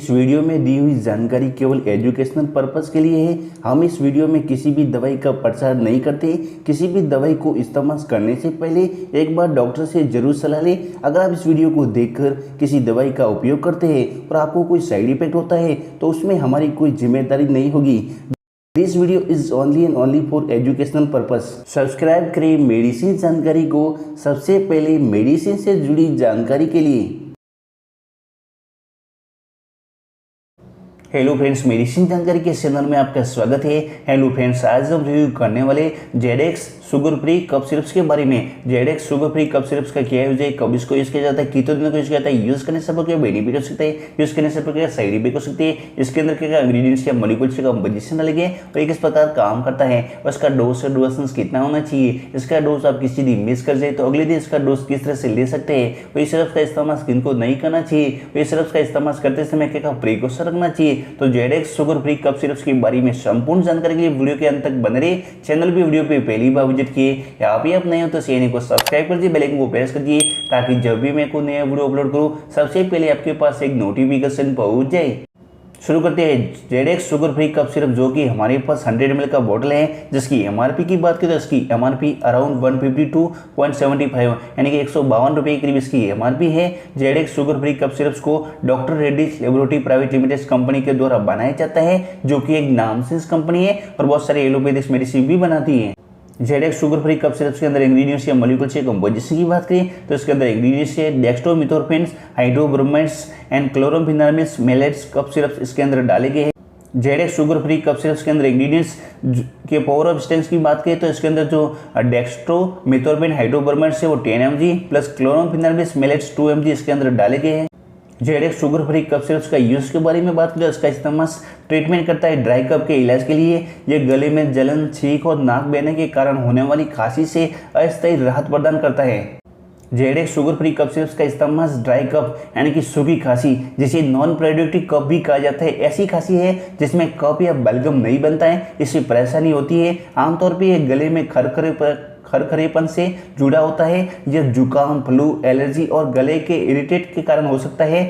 इस वीडियो में दी हुई जानकारी केवल एजुकेशनल पर्पस के लिए है। हम इस वीडियो में किसी भी दवाई का प्रचार नहीं करते। किसी भी दवाई को इस्तेमाल करने से पहले एक बार डॉक्टर से जरूर सलाह लें। अगर आप इस वीडियो को देखकर किसी दवाई का उपयोग करते हैं और आपको कोई साइड इफेक्ट होता है तो उसमें हमारी कोई जिम्मेदारी नहीं होगी। This video is only and only for educational purpose. Subscribe करें मेडिसिन जानकारी को सबसे पहले मेडिसिन से जुड़ी जानकारी के लिए। हेलो फ्रेंड्स, मेडिसिन जानकारी के चैनल में आपका स्वागत है। हेलो फ्रेंड्स, आज हम रिव्यू करने वाले जेडेक्स शुगर फ्री कफ सिरप्स के बारे में। जेडेक्स शुगर फ्री कफ सिरप्स का क्या यूज है, कब इसको यूज किया जाता है, कितने दिनों को यूज किया जाता है, यूज करने से क्या बेनिफिट हो सकता है, यूज करने से क्या साइड इफेक्ट हो सकती है, इसके अंदर क्या इंग्रीडियंट्स या मॉलिक्यूल्स का कंपोजिशन अलग है और ये किस प्रकार काम करता है, और इसका डोज और ड्यूरेशन कितना होना चाहिए, इसका डोज आप किसी दिन मिस कर जाए तो अगले दिन इसका डोज किस तरह से ले सकते हैं, और इस सिरप्स का इस्तेमाल किन को नहीं करना चाहिए, और इस सिरप्स का इस्तेमाल करते समय क्या प्रिकॉशन रखना चाहिए। तो जेडेक्स शुगर फ्री कफ सिरप्स के बारे में संपूर्ण जानकारी के लिए वीडियो के अंत तक बने रहे। चैनल पे वीडियो पे पहली बार विजिट किए या आप ही आप नए हो तो चैनल को सब्सक्राइब कर दीजिए, बेल आइकन को प्रेस कर दीजिए ताकि जब भी मैं कोई नया वीडियो अपलोड करूं सबसे पहले आपके पास एक नोटिफिकेशन पहुंच जाए। शुरू करते हैं Zedex sugar free cough syrup, जो कि हमारे पास 100 ml का बोतल है, जिसकी एमआरपी की बात करें तो इसकी एमआरपी अराउंड 152.75 यानी कि 152 रुपये के करीब इसकी एमआरपी है। जेडेक्स शुगर फ्री कफ सिरप्स को doctor Reddy's laboratory private limited company के द्वारा बनाया जाता है, जो कि एक नामचीन कंपनी है और बहुत सारे एलोपैथिक मेडिसिन भी बनाती है। जेडेक्स शुगर फ्री कफ सिरप्स के अंदर इंग्रेडिएंट्स या मॉलिक्यूल्स के कंपोजिशन की बात करें तो इसके अंदर इंग्रेडिएंट्स है डेक्स्ट्रोमिथोरफेन्स, हाइड्रोब्रोमाइड्स एंड क्लोरोफिनामिड्स मेलेट्स कफ सिरप्स इसके अंदर डाले गए हैं। जेडेक्स शुगर फ्री कफ सिरप्स के अंदर इंग्रेडिएंट्स के पावर ऑफ स्टेंस की बात करें तो इसके अंदर जो डेक्स्ट्रोमिथोरफेन हाइड्रोब्रोमाइड्स है वो 10 mg प्लस क्लोरोफिनामिड्स मेलेट्स 2 mg इसके अंदर डाले गए हैं। जेडेक्स शुगर फ्री कफ सिरप्स का यूज के बारे में बात करें, इसका इस्तेमाल ट्रीटमेंट करता है ड्राई कफ के इलाज के लिए। यह गले में जलन, छींक और नाक बहने के कारण होने वाली खांसी से अस्थायी राहत प्रदान करता है। जेडेक्स शुगर फ्री कफ सिरप्स का इस्तेमाल ड्राई कफ यानी कि सूखी खांसी, जिसे नॉन प्रोडक्टिव कफ भी कहा जाता है, ऐसी खांसी है जिसमें कफ या बलगम नहीं बनता है, इससे परेशानी होती है। आमतौर पर यह गले में खरखरेपन से जुड़ा होता है। यह जुकाम, फ्लू, एलर्जी और गले के इरिटेट के कारण हो सकता है।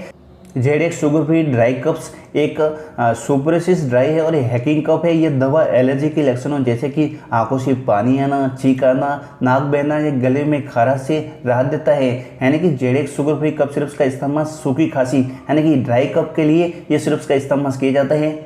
ZX sugar free dry coughs एक सुपरेसिस ड्राई है और हैकिंग कफ है। यह दवा एलर्जी के लक्षणों जैसे कि आंखों से पानी आना, छींक आना, नाक बहना या गले में खराश से राहत देता है। यानी कि जेडेक्स शुगर फ्री कफ सिरप्स का इस्तेमाल सूखी खांसी यानी कि ड्राई कफ के लिए ये सिरप्स का इस्तेमाल किया जाता है।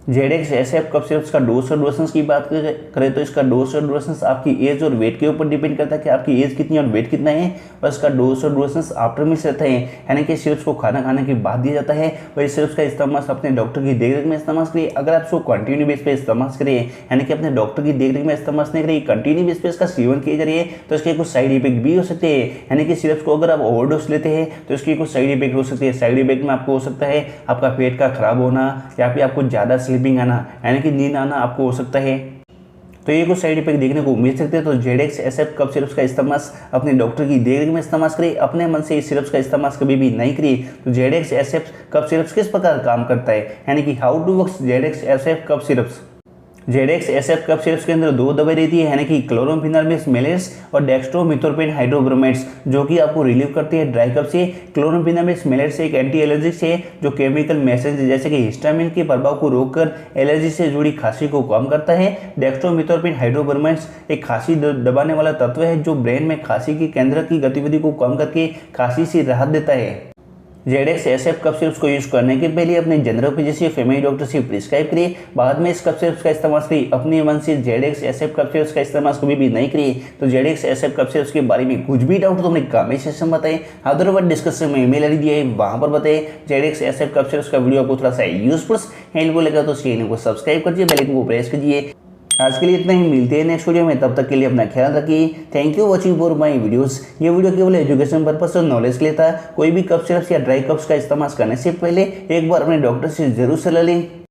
जेडेक्स एसएफ कफ सिरप्स का डोज और ड्यूरेशन की बात करें तो इसका डोज और ड्यूरेशन आपकी एज और वेट के ऊपर डिपेंड करता है कि आपकी एज कितनी और वेट कितना है, और इसका डोज और ड्यूरेशन आफ्टर मील्स रहता है, यानी कि सिरप्स को खाना खाने के बाद दिया जाता है। और इस सिरप्स का इस्तेमाल अपने डॉक्टर की देखरेख में इस्तेमाल करिए। अगर आप इसको कंटिन्यू बेस पे इस्तेमाल करिए यानी कि अपने डॉक्टर की देखरेख में इस्तेमाल नहीं करिए, कंटिन्यू बेस पे इसका सेवन किए जा रही है तो इसके कुछ साइड इफेक्ट भी हो सकते हैं। यानी कि सिरप्स को अगर आप ओवरडोज लेते हैं तो इसके कुछ साइड इफेक्ट हो सकते हैं। साइड इफेक्ट में आपको हो सकता है आपका पेट का खराब होना या फिर आपको ज़्यादा स्लीपिंग आना कि नींद आना आपको हो सकता है। तो ये कुछ साइड इफेक्ट देखने को मिल सकते हैं। तो जेडेक्स एसएफ कफ सिरप्स का इस्तेमाल अपने डॉक्टर की देखरेख में इस्तेमाल करिए, अपने मन से इस सिरप्स का इस्तेमाल कभी भी नहीं करिए। तो जेडेक्स एसएफ कफ सिरप्स किस प्रकार काम करता है, यानी कि how to works Zedex SF cough syrups. Zedex SF cough syrups के अंदर दो दवाई रहती है, यानी कि क्लोरोफिनामिड्स मेलेट्स और डेक्स्ट्रोमिथोरफेन हाइड्रोब्रोमाइड्स, जो कि आपको रिलीव करती है ड्राई कफ से। क्लोरोफिनामिड्स मेलेट्स एक एंटी एलर्जिक है जो केमिकल मैसेज जैसे कि हिस्टामिन के प्रभाव को रोककर एलर्जी से जुड़ी खांसी को कम करता है। डेक्स्ट्रोमिथोरफेन हाइड्रोब्रोमाइड्स एक खांसी दबाने वाला तत्व है जो ब्रेन में खांसी के केंद्र की गतिविधि को कम करके खांसी से राहत देता है। जेडेक्स एसएफ कफ सिरप्स को यूज करने के पहले अपने जनरल फिजिशियन फैमिली डॉक्टर से प्रिस्क्राइब करिए, बाद में इस कफ सिरप्स का इस्तेमाल करिए। अपने मन से जेडेक्स एसएफ कफ सिरप्स का इस्तेमाल कभी भी नहीं करिए। तो जेडेक्स एसएफ कफ सिरप्स के बारे में कुछ भी डाउट तो हमने कमेंट सेक्शन में बताएं, अदरवाइज डिस्क्रिप्शन में ईमेल आईडी दिया है वहां पर बताएं। जेडेक्स एसएफ कफ सिरप्स का वीडियो आपको थोड़ा सा यूजफुल हेल्पफुल लगा तो चैनल को सब्सक्राइब कर दीजिए, बेल आइकन को प्रेस कीजिए। आज के लिए इतना ही, मिलते हैं नेक्स्ट वीडियो में, तब तक के लिए अपना ख्याल रखिए। Thank you watching for my videos. ये वीडियो केवल एजुकेशन पर्पस और नॉलेज के लिए था। कोई भी कफ सिरप्स या ड्राई कफ्स का इस्तेमाल करने से पहले एक बार अपने डॉक्टर से जरूर सलाह लें।